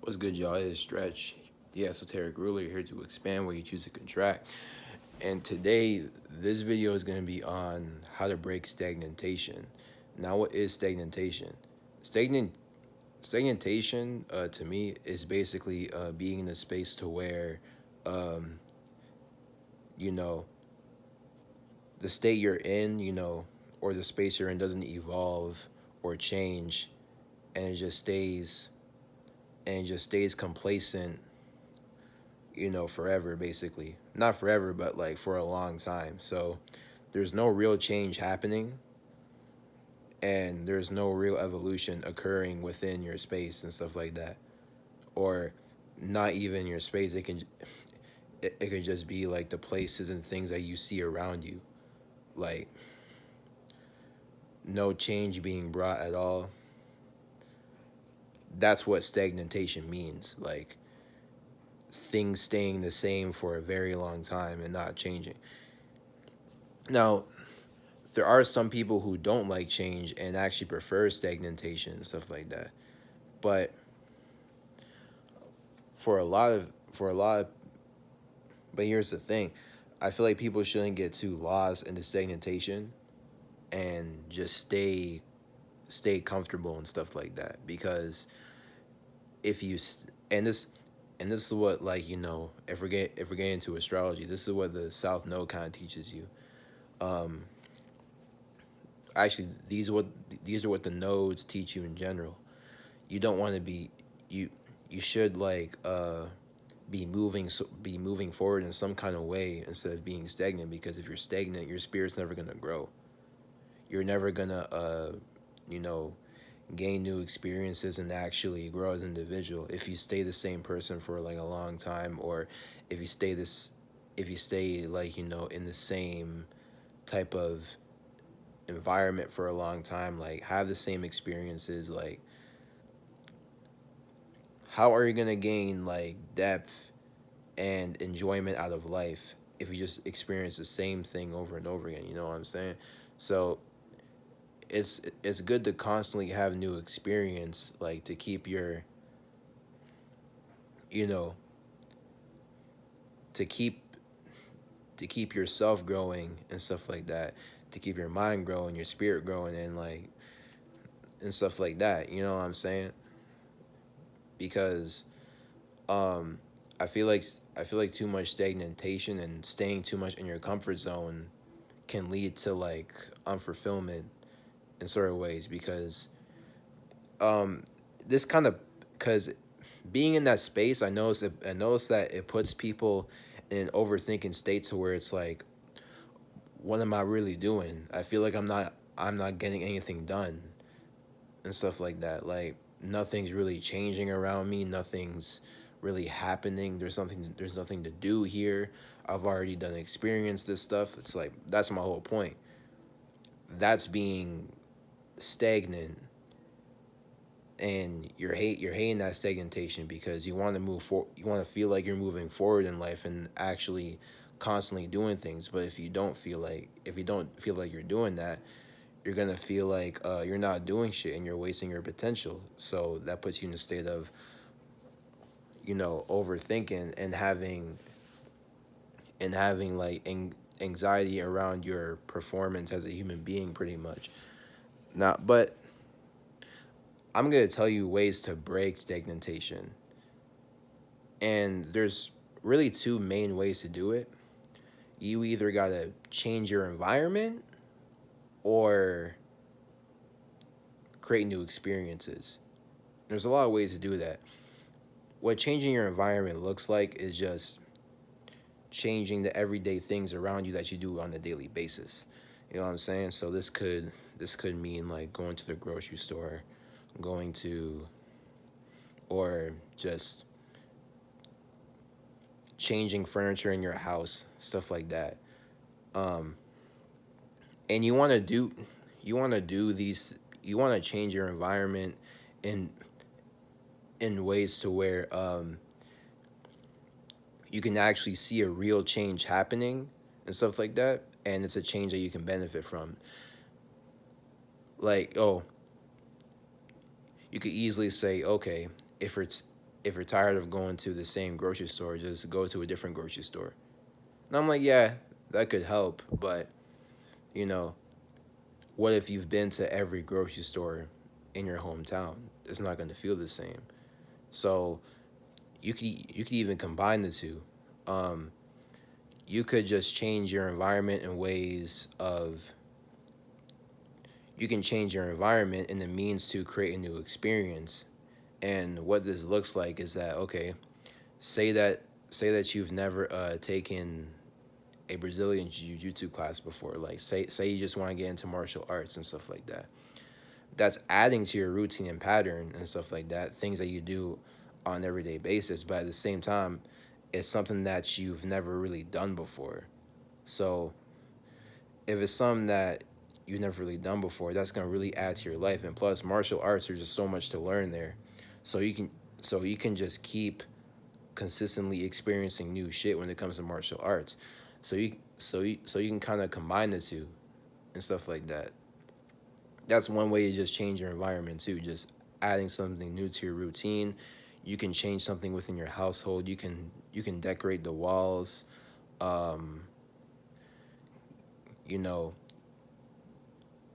What's good, y'all? It is Stretch, the esoteric ruler, here to expand where you choose to contract. And today, this video is going to be on how to break stagnation. Now, what is stagnation? Stagnant Stagnation, to me, is basically being in a space to where, um, you know, the state you're in, or the space you're in doesn't evolve or change, and it just stays complacent, forever, basically. Not forever, but like for a long time. So there's no real change happening, and there's no real evolution occurring within your space and stuff like that. Or not even your space. It could just be like the places and things that you see around you. Like no change being brought at all. That's what stagnation means. Like things staying the same for a very long time and not changing. Now, there are some people who don't like change and actually prefer stagnation and stuff like that. But for a lot of but here's the thing. I feel like people shouldn't get too lost into stagnation and just stay comfortable and stuff like that, because if you and this is what, like, if we're getting into astrology, this is what the South Node kind of teaches you. um Actually, these are what the nodes teach you in general. You don't want to be you you should like be moving forward in some kind of way instead of being stagnant, because if you're stagnant, your spirit's never going to grow. You're never going to you know gain new experiences and actually grow as an individual if you stay the same person for like a long time, or if you stay this if you stay, like, in the same type of environment for a long time, like have the same experiences. Like, how are you going to gain like depth and enjoyment out of life if you just experience the same thing over and over again? You know what I'm saying? So it's good to constantly have new experience, like to keep your you know to keep yourself growing and stuff like that, to keep your mind growing, your spirit growing, and stuff like that. You know what I'm saying? Because um I feel like too much stagnation and staying too much in your comfort zone can lead to like unfulfillment in sort of ways, because um this kind of because being in that space, I noticed that it puts people in an overthinking state to where it's like, what am I really doing? I feel like I'm not getting anything done and stuff like that. Like nothing's really changing around me. Nothing's really happening. There's nothing to do here. I've already done experience this stuff. It's like that's my whole point. That's being stagnant, and you're hating that stagnation because you want to you want to feel like you're moving forward in life and actually constantly doing things. But if you don't feel like you're doing that, you're gonna feel like you're not doing shit and you're wasting your potential. So that puts you in a state of overthinking and having like anxiety around your performance as a human being, pretty much. Now, but I'm gonna tell you ways to break stagnation, and there's really two main ways to do it. You either gotta change your environment or create new experiences. There's a lot of ways to do that. What changing your environment looks like is just changing the everyday things around you that you do on a daily basis. You know what I'm saying? So this could mean like going to the grocery store, going to or just changing furniture in your house, stuff like that. Um, and you want to change your environment in ways to where you can actually see a real change happening and stuff like that, and it's a change that you can benefit from. Like, oh, you could easily say, okay, if it's if you're tired of going to the same grocery store, just go to a different grocery store. And I'm like, yeah, that could help, but you know, what if you've been to every grocery store in your hometown? It's not going to feel the same. So you could even combine the two. Um, you could just change your environment in ways of you can change your environment in the means to create a new experience. And what this looks like is that okay, say that say that you've never taken a Brazilian jiu-jitsu class before. Like say you just want to get into martial arts and stuff like that. That's adding to your routine and pattern and stuff like that, things that you do on an everyday basis, but at the same time, it's something that you've never really done before. So if it's something that you've never really done before, that's gonna really add to your life. And plus, martial arts, there's just so much to learn there. So you can just keep consistently experiencing new shit when it comes to martial arts. So you can kind of combine the two and stuff like that. That's one way to just change your environment too. Just adding something new to your routine. You can change something within your household. You can decorate the walls. Um, you know,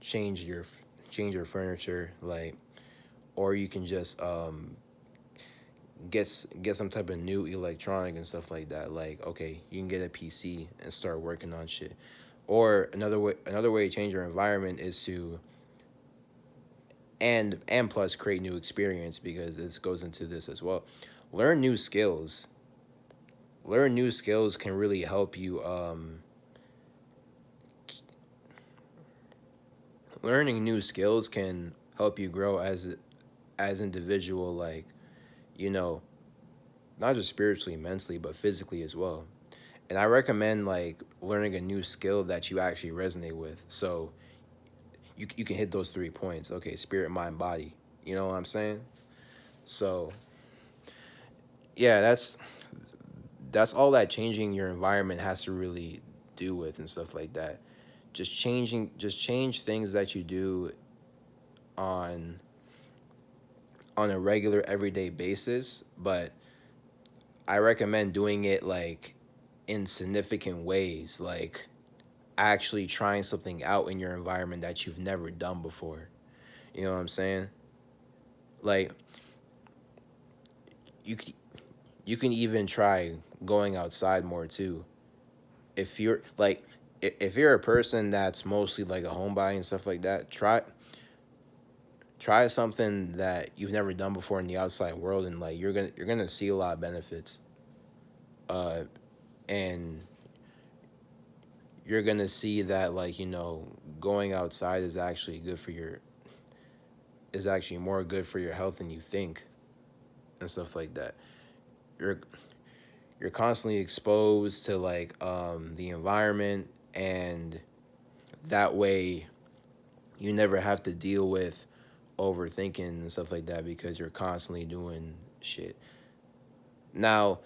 change your change your furniture, like, or you can just get some type of new electronic and stuff like that. Like, okay, you can get a PC and start working on shit. Or another way to change your environment is to and plus create new experience, because this goes into this as well. Learn new skills. Learn new skills can really help you. Learning new skills can help you grow as individual, like, you know, not just spiritually, mentally, but physically as well. And I recommend like learning a new skill that you actually resonate with. So you can hit those 3 points. Okay, spirit, mind, body. You know what I'm saying? So yeah, that's all that changing your environment has to really do with and stuff like that. Just change things that you do on on a regular everyday basis, but I recommend doing it like in significant ways, like actually trying something out in your environment that you've never done before. You know what I'm saying? Like you c- you can even try going outside more too. If you're like if you're a person that's mostly like a homebody and stuff like that, try something that you've never done before in the outside world, and like you're gonna see a lot of benefits. Uh, and you're gonna see that, like, you know, going outside is actually good for your is actually more good for your health than you think and stuff like that. You're you're constantly exposed to like the environment, and that way you never have to deal with overthinking and stuff like that because you're constantly doing shit. Now,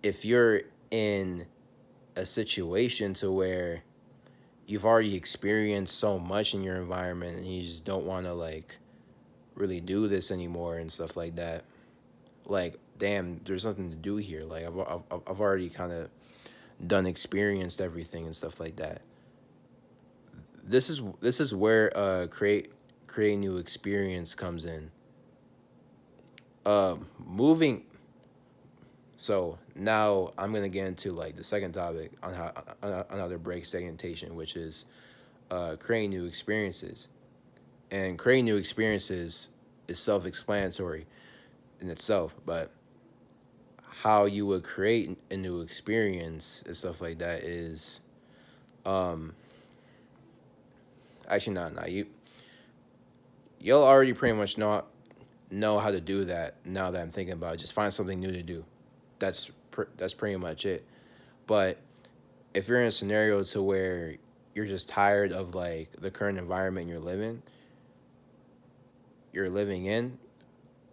if you're in a situation to where you've already experienced so much in your environment and you just don't want to like really do this anymore and stuff like that, like, damn, there's nothing to do here. Like I've already kind of done experienced everything and stuff like that. This is where create new experience comes in. Moving. So now I'm gonna get into like the second topic on how to break segmentation, which is creating new experiences. And creating new experiences is self-explanatory in itself, but how you would create a new experience and stuff like that is um actually not you'll already pretty much know how to do that. Now that I'm thinking about it, just find something new to do. That's pretty much it. But if you're in a scenario to where you're just tired of like the current environment you're living in,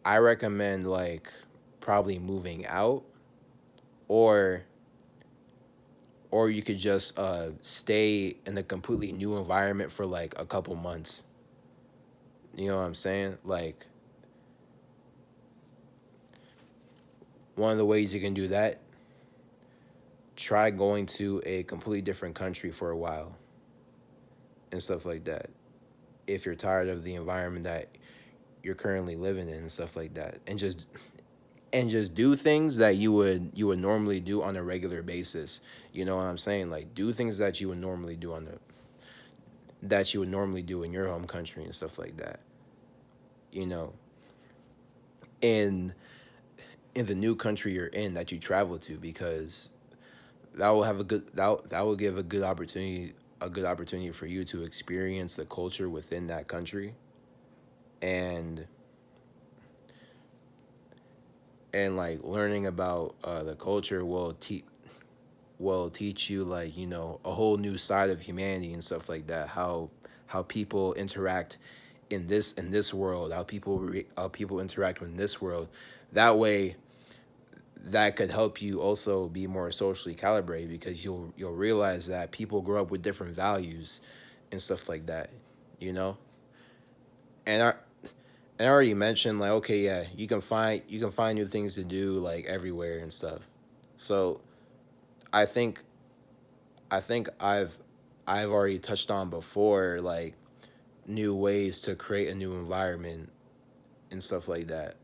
I recommend like probably moving out, or you could just stay in a completely new environment for like a couple months. You know what I'm saying? Like One of the ways you can do that, try going to a completely different country for a while and stuff like that. If you're tired of the environment that you're currently living in and stuff like that, and just do things that you would normally do on a regular basis. You know what I'm saying? Like do things that you would normally do in your home country and stuff like that. You know, in in the new country you're in that you travel to, because that will give a good opportunity for you to experience the culture within that country, and like learning about the culture will teach you, like, a whole new side of humanity and stuff like that. How people interact in this world, how people interact in this world. That way, that could help you also be more socially calibrated, because you'll realize that people grow up with different values and stuff like that, you know. And I already mentioned, like, okay, yeah, you can find new things to do like everywhere and stuff. So I think I think I've already touched on before, like, new ways to create a new environment and stuff like that.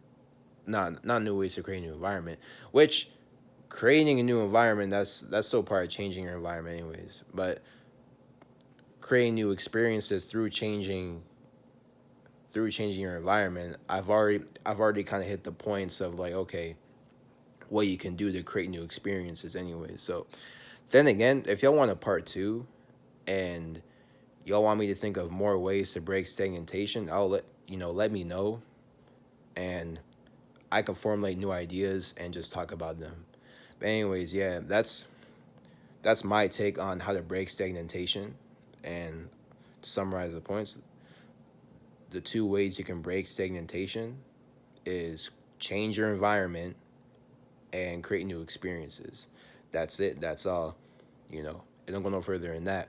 Not new ways to create a new environment, which creating a new environment, that's still part of changing your environment anyways. But creating new experiences through changing your environment, I've already kind of hit the points of, like, okay, what you can do to create new experiences anyways. So then again, if y'all want a part two, and y'all want me to think of more ways to break stagnation, I'll let me know, and I can formulate new ideas and just talk about them. But anyways, yeah, that's my take on how to break stagnation. And to summarize the points, the two ways you can break stagnation is change your environment and create new experiences. That's it. That's all. It don't go no further than that.